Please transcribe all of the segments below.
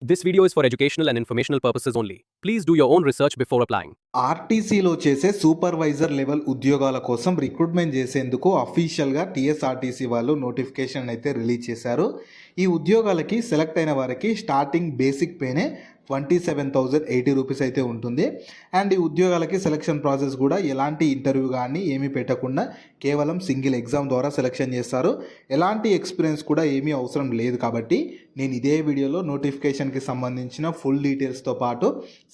This video is for educational and informational purposes only. Please do your own research before applying. ఆర్టీసీలో చేసే supervisor level ఉద్యోగాల కోసం recruitment చేసేందుకు అఫీషియల్గా TSRTC వాళ్ళు నోటిఫికేషన్ అయితే రిలీజ్ చేశారు. ఈ ఉద్యోగాలకి సెలెక్ట్ అయిన వారికి స్టార్టింగ్ బేసిక్ పేనే 27,080 రూపీస్ అయితే ఉంటుంది. అండ్ ఈ ఉద్యోగాలకి సెలక్షన్ ప్రాసెస్ కూడా ఎలాంటి ఇంటర్వ్యూ కానీ ఏమీ పెట్టకుండా కేవలం సింగిల్ ఎగ్జామ్ ద్వారా సెలక్షన్ చేస్తారు. ఎలాంటి ఎక్స్పీరియన్స్ కూడా ఏమీ అవసరం లేదు. కాబట్టి నేను ఇదే వీడియోలో నోటిఫికేషన్కి సంబంధించిన ఫుల్ డీటెయిల్స్తో పాటు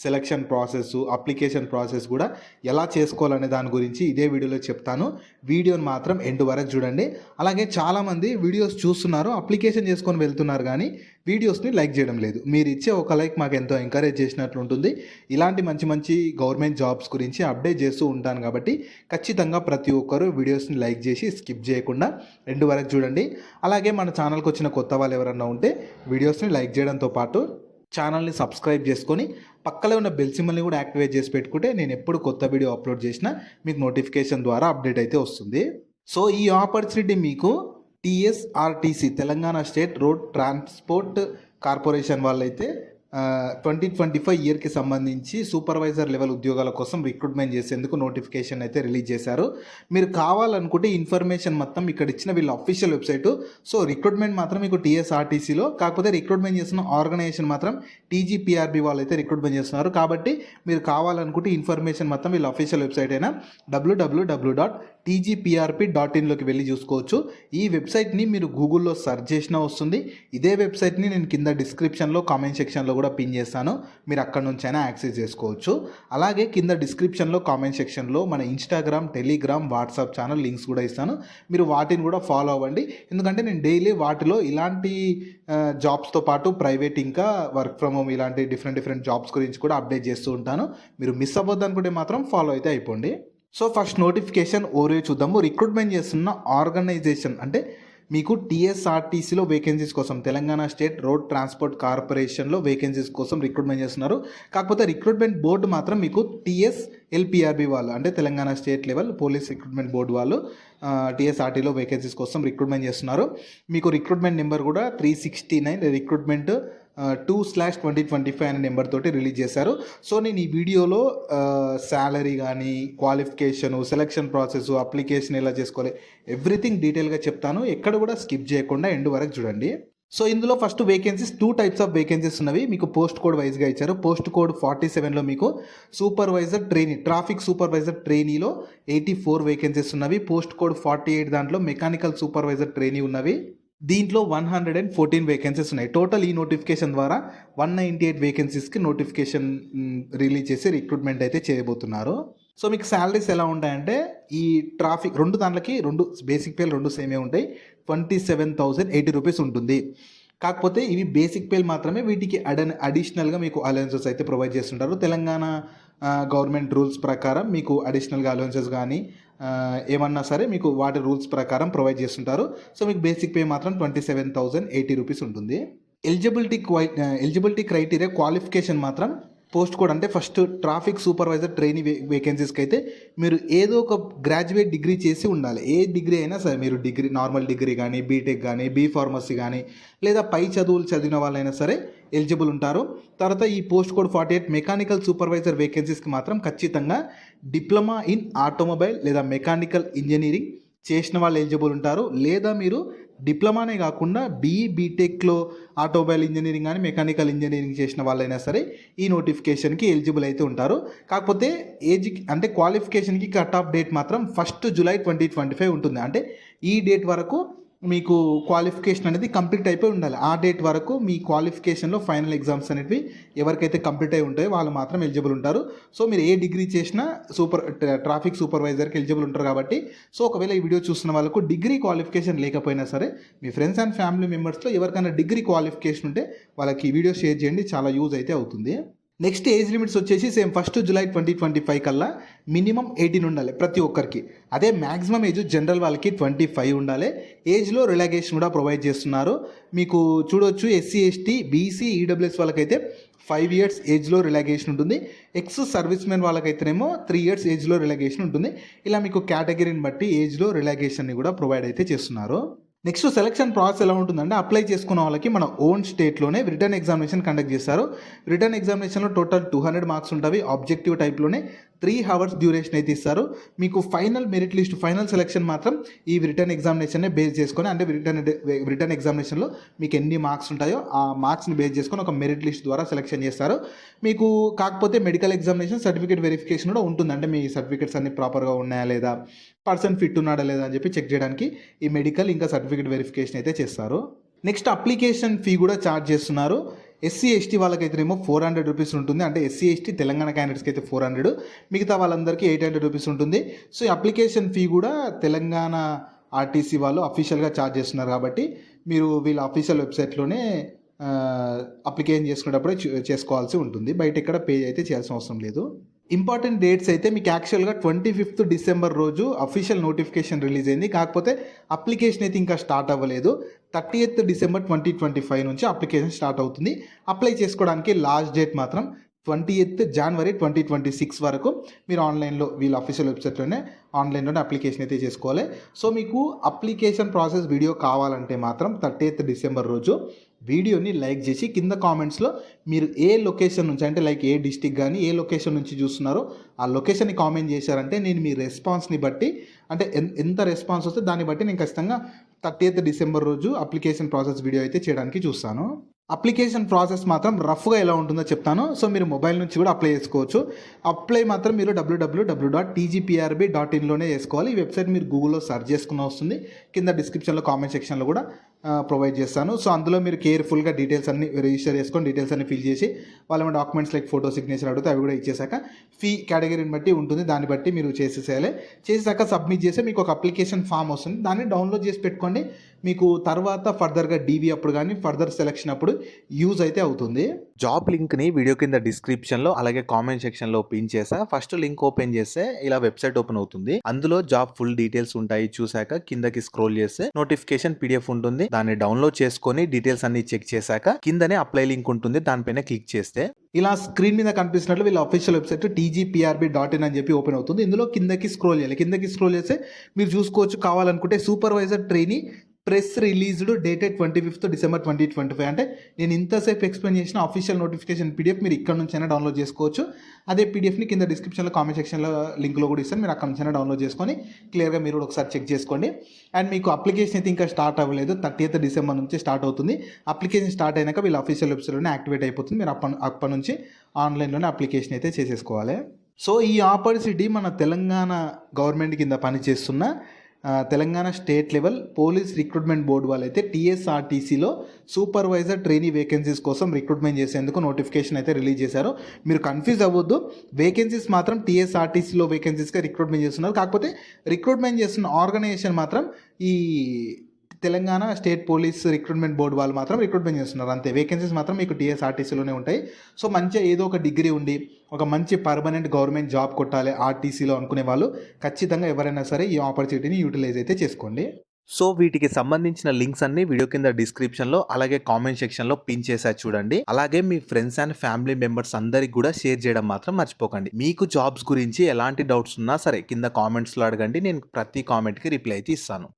సెలక్షన్ ప్రాసెస్, అప్లికేషన్ ప్రాసెస్ కూడా ఎలా చేసుకోవాలనే దాని గురించి ఇదే వీడియోలో చెప్తాను. వీడియోని మాత్రం ఎండ్ వరకు చూడండి. అలాగే చాలామంది వీడియోస్ చూస్తున్నారు, అప్లికేషన్ చేసుకొని వెళ్తున్నారు, కానీ వీడియోస్ని లైక్ చేయడం లేదు. మీరు ఇచ్చే ఒక లైక్ మాకు ఎంతో ఎంకరేజ్ చేసినట్లు ఉంటుంది. ఇలాంటి మంచి మంచి గవర్నమెంట్ జాబ్స్ గురించి అప్డేట్ చేస్తూ ఉంటాను. కాబట్టి ఖచ్చితంగా ప్రతి ఒక్కరూ వీడియోస్ని లైక్ చేసి స్కిప్ చేయకుండా ఎండ్ వరకు చూడండి. అలాగే మన ఛానల్కి వచ్చిన కొత్త వాళ్ళు ఎవరన్నా ఉంటే వీడియోస్ని లైక్ చేయడంతో పాటు ఛానల్ని సబ్స్క్రైబ్ చేసుకొని పక్కలో ఉన్న బెల్ సింబల్ని కూడా యాక్టివేట్ చేసి పెట్టుకుంటే నేను ఎప్పుడు కొత్త వీడియో అప్లోడ్ చేసినా మీకు నోటిఫికేషన్ ద్వారా అప్డేట్ అయితే వస్తుంది. సో ఈ ఆపర్చునిటీ మీకు TSRTC Telangana state road transport corporation వాళ్ళైతే 2025 ఇయర్కి సంబంధించి సూపర్వైజర్ లెవెల్ ఉద్యోగాల కోసం రిక్రూట్మెంట్ చేసేందుకు నోటిఫికేషన్ అయితే రిలీజ్ చేశారు. మీరు కావాలనుకుంటే ఇన్ఫర్మేషన్ మొత్తం ఇక్కడ ఇచ్చిన వీళ్ళ అఫీషియల్ వెబ్సైట్. సో రిక్రూట్మెంట్ మాత్రం మీకు టీఎస్ఆర్టీసీలో, కాకపోతే రిక్రూట్మెంట్ చేస్తున్న ఆర్గనైజేషన్ మాత్రం టీజీపీఆర్బీ వాళ్ళు అయితే రిక్రూట్మెంట్ చేస్తున్నారు. కాబట్టి మీరు కావాలనుకుంటే ఇన్ఫర్మేషన్ మొత్తం వీళ్ళ అఫీషియల్ వెబ్సైట్ అయినా www.tgprp.in వెళ్ళి చూసుకోవచ్చు. ఈ వెబ్సైట్ని మీరు గూగుల్లో సెర్చ్ చేసినా వస్తుంది. ఇదే వెబ్సైట్ని నేను కింద డిస్క్రిప్షన్లో కామెంట్ సెక్షన్లో కూడా పిన్ చేస్తాను, మీరు అక్కడ నుంచి అయినా యాక్సెస్ చేసుకోవచ్చు. అలాగే కింద డిస్క్రిప్షన్లో కామెంట్ సెక్షన్లో మన Instagram, Telegram, WhatsApp channel links కూడా ఇస్తాను. మీరు వాటిని కూడా ఫాలో అవ్వండి. ఎందుకంటే నేను డైలీ వాటిలో ఇలాంటి జాబ్స్తో పాటు ప్రైవేట్ ఇంకా వర్క్ ఫ్రమ్ హోమ్ ఇలాంటి డిఫరెంట్ జాబ్స్ గురించి కూడా అప్డేట్ చేస్తూ ఉంటాను. మీరు మిస్ అవ్వద్దు అనుకుంటే మాత్రం ఫాలో అయితే అయిపోండి. సో ఫస్ట్ నోటిఫికేషన్ ఓవర్ చూద్దాము. రిక్రూట్మెంట్ చేస్తున్న ఆర్గనైజేషన్ అంటే మీకు టీఎస్ఆర్టీసీలో వేకెన్సీస్ కోసం, తెలంగాణ స్టేట్ రోడ్ ట్రాన్స్పోర్ట్ కార్పొరేషన్లో వేకెన్సీస్ కోసం రిక్రూట్మెంట్ చేస్తున్నారు. కాకపోతే రిక్రూట్మెంట్ బోర్డు మాత్రం మీకు టీఎస్ఎల్పిఆర్బి వాళ్ళు, అంటే Telangana state level police recruitment board వాళ్ళు టీఎస్ఆర్టీలో వేకెన్సీస్ కోసం రిక్రూట్మెంట్ చేస్తున్నారు. మీకు రిక్రూట్మెంట్ నెంబర్ కూడా 369 రిక్రూట్మెంట్ 2/2025 అనే నెంబర్ తోటి రిలీజ్ చేశారు. సో నేను ఈ వీడియోలో శాలరీ కానీ, క్వాలిఫికేషను, సెలక్షన్ ప్రాసెస్, అప్లికేషన్ ఎలా చేసుకోవాలి, ఎవ్రీథింగ్ డీటెయిల్గా చెప్తాను. ఎక్కడ కూడా స్కిప్ చేయకుండా ఎండ్ వరకు చూడండి. సో ఇందులో first vacancies 2 types of vacancies ఉన్నవి. మీకు పోస్ట్ కోడ్ వైజ్గా ఇచ్చారు. పోస్ట్ కోడ్ 47లో మీకు సూపర్వైజర్ ట్రైనీ, ట్రాఫిక్ సూపర్వైజర్ ట్రైనీలో 84 వేకెన్సీస్ ఉన్నవి. పోస్ట్ కోడ్ 48 దాంట్లో మెకానికల్ సూపర్వైజర్ ట్రైనీ ఉన్నవి. దీంట్లో 114 వేకెన్సీస్ ఉన్నాయి. టోటల్ ఈ నోటిఫికేషన్ ద్వారా 198 వేకెన్సీస్కి నోటిఫికేషన్ రిలీజ్ చేసి రిక్రూట్మెంట్ అయితే చేయబోతున్నారు. సో మీకు శాలరీస్ ఎలా ఉంటాయంటే ఈ ట్రాఫిక్ దాంట్లోకి బేసిక్ పేలు 2 సేమే ఉంటాయి. 27,080 రూపీస్ ఉంటుంది. కాకపోతే ఇవి బేసిక్ పేలు మాత్రమే. వీటికి అడిషనల్గా మీకు అలవెన్సెస్ అయితే ప్రొవైడ్ చేస్తుంటారు. తెలంగాణ గవర్నమెంట్ రూల్స్ ప్రకారం మీకు అడిషనల్గా అలవెన్సెస్ కానీ ఏమన్నా సరే మీకు వాటి రూల్స్ ప్రకారం ప్రొవైడ్ చేస్తుంటారు. సో మీకు బేసిక్ పే మాత్రం 27,080 రూపీస్ ఉంటుంది. ఎలిజిబిలిటీ క్రైటీరియా, క్వాలిఫికేషన్ మాత్రం పోస్ట్ కోడ్ అంటే ఫస్ట్ ట్రాఫిక్ సూపర్వైజర్ ట్రైనీ వేకెన్సీస్కి అయితే మీరు ఏదో ఒక గ్రాడ్యుయేట్ డిగ్రీ చేసి ఉండాలి. ఏ డిగ్రీ అయినా సరే, మీరు డిగ్రీ, నార్మల్ డిగ్రీ కానీ, బీటెక్ కానీ, ఫార్మసీ కానీ, లేదా పై చదువులు చదివిన వాళ్ళైనా సరే ఎలిజిబుల్ ఉంటారు. తర్వాత ఈ పోస్ట్ కోడ్ 48 మెకానికల్ సూపర్వైజర్ వేకెన్సీస్కి మాత్రం ఖచ్చితంగా డిప్లొమా ఇన్ ఆటోమొబైల్ లేదా మెకానికల్ ఇంజనీరింగ్ చేసిన వాళ్ళు ఎలిజిబుల్ ఉంటారు. లేదా మీరు డిప్లొమానే కాకుండా బీటెక్లో ఆటోమొబైల్ ఇంజనీరింగ్ కానీ, మెకానికల్ ఇంజనీరింగ్ చేసిన వాళ్ళైనా సరే ఈ నోటిఫికేషన్కి ఎలిజిబుల్ అయితే ఉంటారు. కాకపోతే ఏజ్ అంటే క్వాలిఫికేషన్కి కట్ ఆఫ్ డేట్ మాత్రం 1 జూలై 2025 ఉంటుంది. అంటే ఈ డేట్ వరకు మీకు క్వాలిఫికేషన్ అనేది కంప్లీట్ అయిపోయి ఉండాలి. ఆ డేట్ వరకు మీ క్వాలిఫికేషన్లో ఫైనల్ ఎగ్జామ్స్ అనేవి ఎవరికైతే కంప్లీట్ అయి ఉంటాయో వాళ్ళు మాత్రం ఎలిజిబుల్ ఉంటారు. సో మీరు ఏ డిగ్రీ చేసినా ట్రాఫిక్ సూపర్వైజర్కి ఎలిజిబుల్ ఉంటారు. కాబట్టి సో ఒకవేళ ఈ వీడియో చూస్తున్న వాళ్ళకు డిగ్రీ క్వాలిఫికేషన్ లేకపోయినా సరే మీ ఫ్రెండ్స్ అండ్ ఫ్యామిలీ మెంబర్స్లో ఎవరికైనా డిగ్రీ క్వాలిఫికేషన్ ఉంటే వాళ్ళకి ఈ వీడియో షేర్ చేయండి, చాలా యూజ్ అయితే అవుతుంది. నెక్స్ట్ ఏజ్ లిమిట్స్ వచ్చేసి సేమ్ 1 జూలై 2025 కల్లా మినిమం 18 ఉండాలి ప్రతి ఒక్కరికి. అదే మ్యాక్సిమం ఏజ్ జనరల్ వాళ్ళకి 25 ఉండాలి. ఏజ్లో రిలాక్సేషన్ కూడా ప్రొవైడ్ చేస్తున్నారు. మీకు చూడవచ్చు ఎస్సీ, ఎస్టీ, బీసీ, ఈడబ్ల్యూఎస్ వాళ్ళకైతే 5 ఇయర్స్ ఏజ్లో రిలాక్సేషన్ ఉంటుంది. ఎక్స్ సర్వీస్ మెన్ వాళ్ళకైతేనేమో 3 ఇయర్స్ ఏజ్లో రిలాక్సేషన్ ఉంటుంది. ఇలా మీకు కేటగిరీని బట్టి ఏజ్లో రిలాక్సేషన్ని కూడా ప్రొవైడ్ అయితే చేస్తున్నారు. నెక్స్ట్ సెలక్షన్ ప్రాసెస్ ఎలా ఉంటుందంటే అప్లై చేసుకున్న వాళ్ళకి మన ఓన్ స్టేట్లోనే రిటర్న్ ఎగ్జామినేషన్ కండక్ట్ చేస్తారు. రిటర్న్ ఎగ్జామినేషన్లో టోటల్ 200 మార్క్స్ ఉంటాయి. ఆబ్జెక్టివ్ టైప్లోనే 3 hours డ్యూరేషన్ అయితే ఇస్తారు. మీకు final merit list, final selection మాత్రం ఈ రిటర్న్ ఎగ్జామినేషన్నే బేస్ చేసుకొని, అంటే రిటర్న్ ఎగ్జామినేషన్లో మీకు ఎన్ని మార్క్స్ ఉంటాయో ఆ మార్క్స్ని బేస్ చేసుకొని ఒక మెరిట్ లిస్ట్ ద్వారా సెలక్షన్ చేస్తారు. మీకు కాకపోతే మెడికల్ ఎగ్జామినేషన్ సర్టిఫికేట్ వెరిఫికేషన్ కూడా ఉంటుంది. అంటే మీ సర్టిఫికేట్స్ అన్ని ప్రాపర్గా ఉన్నాయా లేదా, పర్సన్ ఫిట్ ఉన్నాడా లేదా అని చెప్పి చెక్ చేయడానికి ఈ మెడికల్ ఇంకా సర్టిఫికేట్ వెరిఫికేషన్ అయితే చేస్తారు. నెక్స్ట్ అప్లికేషన్ ఫీ కూడా ఛార్జ్ చేస్తున్నారు. ఎస్సీ ఎస్టీ వాళ్ళకైతేనేమో 400 రూపీస్ ఉంటుంది. అంటే ఎస్సీ ఎస్టీ తెలంగాణ క్యాండిడేట్స్కి అయితే 400, మిగతా వాళ్ళందరికీ 800 రూపీస్ ఉంటుంది. సో ఈ అప్లికేషన్ ఫీ కూడా తెలంగాణ ఆర్టీసీ వాళ్ళు అఫీషియల్గా ఛార్జ్ చేస్తున్నారు. కాబట్టి మీరు వీళ్ళ అఫీషియల్ వెబ్సైట్లోనే అప్లికేషన్ చేసుకునేటప్పుడే చేసుకోవాల్సి ఉంటుంది. బయట ఎక్కడ పే అయితే చేయాల్సిన అవసరం లేదు. ఇంపార్టెంట్ డేట్స్ అయితే మీకు యాక్చువల్గా 25th డిసెంబర్ రోజు అఫీషియల్ నోటిఫికేషన్ రిలీజ్ అయింది. కాకపోతే అప్లికేషన్ అయితే ఇంకా స్టార్ట్ అవ్వలేదు. 30th డిసెంబర్ 2025 నుంచి అప్లికేషన్ స్టార్ట్ అవుతుంది. అప్లై చేసుకోవడానికి లాస్ట్ డేట్ మాత్రం 20th జనవరి 2026 వరకు మీరు ఆన్లైన్లో వీళ్ళ అఫీషియల్ వెబ్సైట్లోనే ఆన్లైన్లోనే అప్లికేషన్ అయితే చేసుకోవాలి. సో మీకు అప్లికేషన్ ప్రాసెస్ వీడియో కావాలంటే మాత్రం 30th డిసెంబర్ రోజు వీడియోని లైక్ చేసి కింద కామెంట్స్లో మీరు ఏ లొకేషన్ నుంచి, అంటే లైక్ ఏ డిస్టిక్ కానీ ఏ లొకేషన్ నుంచి చూస్తున్నారో ఆ లొకేషన్ని కామెంట్ చేశారంటే నేను మీ రెస్పాన్స్ని బట్టి, అంటే ఎంత రెస్పాన్స్ వస్తే దాన్ని బట్టి నేను ఖచ్చితంగా 30th డిసెంబర్ రోజు అప్లికేషన్ ప్రాసెస్ వీడియో అయితే చేయడానికి చూస్తాను. అప్లికేషన్ ప్రాసెస్ మాత్రం రఫ్గా ఎలా ఉంటుందో చెప్తాను. సో మీరు మొబైల్ నుంచి కూడా అప్లై చేసుకోవచ్చు. అప్లై మాత్రం మీరు www.tgprb.in చేసుకోవాలి. ఈ వెబ్సైట్ మీరు గూగుల్లో సెర్చ్ చేసుకున్న వస్తుంది. కింద డిస్క్రిప్షన్లో కామెంట్ సెక్షన్లో కూడా ప్రొవైడ్ చేస్తాను. సో అందులో మీరు కేర్ఫుల్గా డీటెయిల్స్ అన్ని రిజిస్టర్ చేసుకొని డీటెయిల్స్ అన్ని ఫిల్ చేసి వాళ్ళ డాక్యుమెంట్స్ లైక్ ఫోటో, సిగ్నేచర్ అడిగితే అవి కూడా ఇచ్చేసాక ఫీ కేటగిరీని బట్టి ఉంటుంది, దాన్ని బట్టి మీరు చేసేసేయాలి. చేసాక సబ్మిట్ చేస్తే మీకు ఒక అప్లికేషన్ ఫామ్ వస్తుంది. దాన్ని డౌన్లోడ్ చేసి పెట్టుకోండి. మీకు తర్వాత ఫర్దర్గా డీవీ అప్పుడు కానీ ఫర్దర్ సెలక్షన్ అప్పుడు యూజ్ అయితే అవుతుంది. జాబ్ లింక్ని వీడియో కింద డిస్క్రిప్షన్లో అలాగే కామెంట్ సెక్షన్లో పిన్ చేసా. ఫస్ట్ లింక్ ఓపెన్ చేస్తే ఇలా వెబ్సైట్ ఓపెన్ అవుతుంది. అందులో జాబ్ ఫుల్ డీటెయిల్స్ ఉంటాయి. చూసాక కిందకి స్క్రోల్ చేస్తే నోటిఫికేషన్ PDF ఉంటుంది. దాన్ని డౌన్లోడ్ చేసుకొని డీటెయిల్స్ అన్ని చెక్ చేశాక కిందనే అప్లై లింక్ ఉంటుంది. దానిపైన క్లిక్ చేస్తే ఇలా స్క్రీన్ మీద కనిపిస్తున్నట్లు వీళ్ళ అఫీషియల్ వెబ్సైట్ tgprb.in అని చెప్పి ఓపెన్ అవుతుంది. ఇందులో కిందకి స్క్రోల్ చేయాలి. కిందకి స్క్రోల్ చేస్తే మీరు చూసుకోవచ్చు. కావాలనుకుంటే supervisor trainee press released dated 25th December 2025. అంటే నేను ఇంతసేపు ఎక్స్ప్లెయిన్ చేసిన అఫీషియల్ నోటిఫికేషన్ PDF మీరు ఇక్కడ నుంచైనా డౌన్లోడ్ చేసుకోవచ్చు. అదే PDFని కింద డిస్క్రిప్షన్లో కామెంట్ సెక్షన్లో లింక్లో కూడా ఇస్తాను. మీరు అక్కడ నుంచైనా డౌన్లోడ్ చేసుకొని క్లియర్గా మీరు కూడా ఒకసారి చెక్ చేసుకోండి. అండ్ మీకు అప్లికేషన్ అయితే ఇంకా స్టార్ట్ అవ్వలేదు. 30th డిసెంబర్ నుంచి స్టార్ట్ అవుతుంది. అప్లికేషన్ స్టార్ట్ అయినాక వీళ్ళ అఫీషియల్ వెబ్సైట్లోనే యాక్టివేట్ అయిపోతుంది. మీరు అప్పటి నుంచి ఆన్లైన్లోనే అప్లికేషన్ అయితే చేసేసుకోవాలి. సో ఈ ఆపర్చునిటీ మన తెలంగాణ గవర్నమెంట్ కింద పనిచేస్తున్న Telangana state level police recruitment board వాళ్ళైతే TSRTCలో సూపర్వైజర్ ట్రైనీ వేకెన్సీస్ కోసం రిక్రూట్మెంట్ చేసేందుకు నోటిఫికేషన్ అయితే రిలీజ్ చేశారు. మీరు కన్ఫ్యూజ్ అవ్వద్దు. వేకెన్సీస్ మాత్రం TSRTCలో వేకెన్సీస్గా రిక్రూట్మెంట్ చేస్తున్నారు. కాకపోతే రిక్రూట్మెంట్ చేస్తున్న ఆర్గనైజేషన్ మాత్రం ఈ Telangana state police recruitment board వాళ్ళు మాత్రం రిక్రూట్మెంట్ చేస్తున్నారు. అంతే. వేకెన్సీస్ మాత్రం మీకు TSRTCలోనే ఉంటాయి. సో మంచిగా ఏదో ఒక డిగ్రీ ఉండి ఒక మంచి పర్మనెంట్ గవర్నమెంట్ జాబ్ కొట్టాలి ఆర్టీసీలో అనుకునే వాళ్ళు ఖచ్చితంగా ఎవరైనా సరే ఈ ఆపర్చునిటీని యూటిలైజ్ అయితే చేసుకోండి. సో వీటికి సంబంధించిన లింక్స్ అన్ని వీడియో కింద డిస్క్రిప్షన్లో అలాగే కామెంట్ సెక్షన్లో పిన్ చేసా చూడండి. అలాగే మీ ఫ్రెండ్స్ అండ్ ఫ్యామిలీ మెంబర్స్ అందరికి కూడా షేర్ చేయడం మాత్రం మర్చిపోకండి. మీకు జాబ్స్ గురించి ఎలాంటి డౌట్స్ ఉన్నా సరే కింద కామెంట్స్లో అడగండి. నేను ప్రతి కామెంట్కి రిప్లై అయితే ఇస్తాను.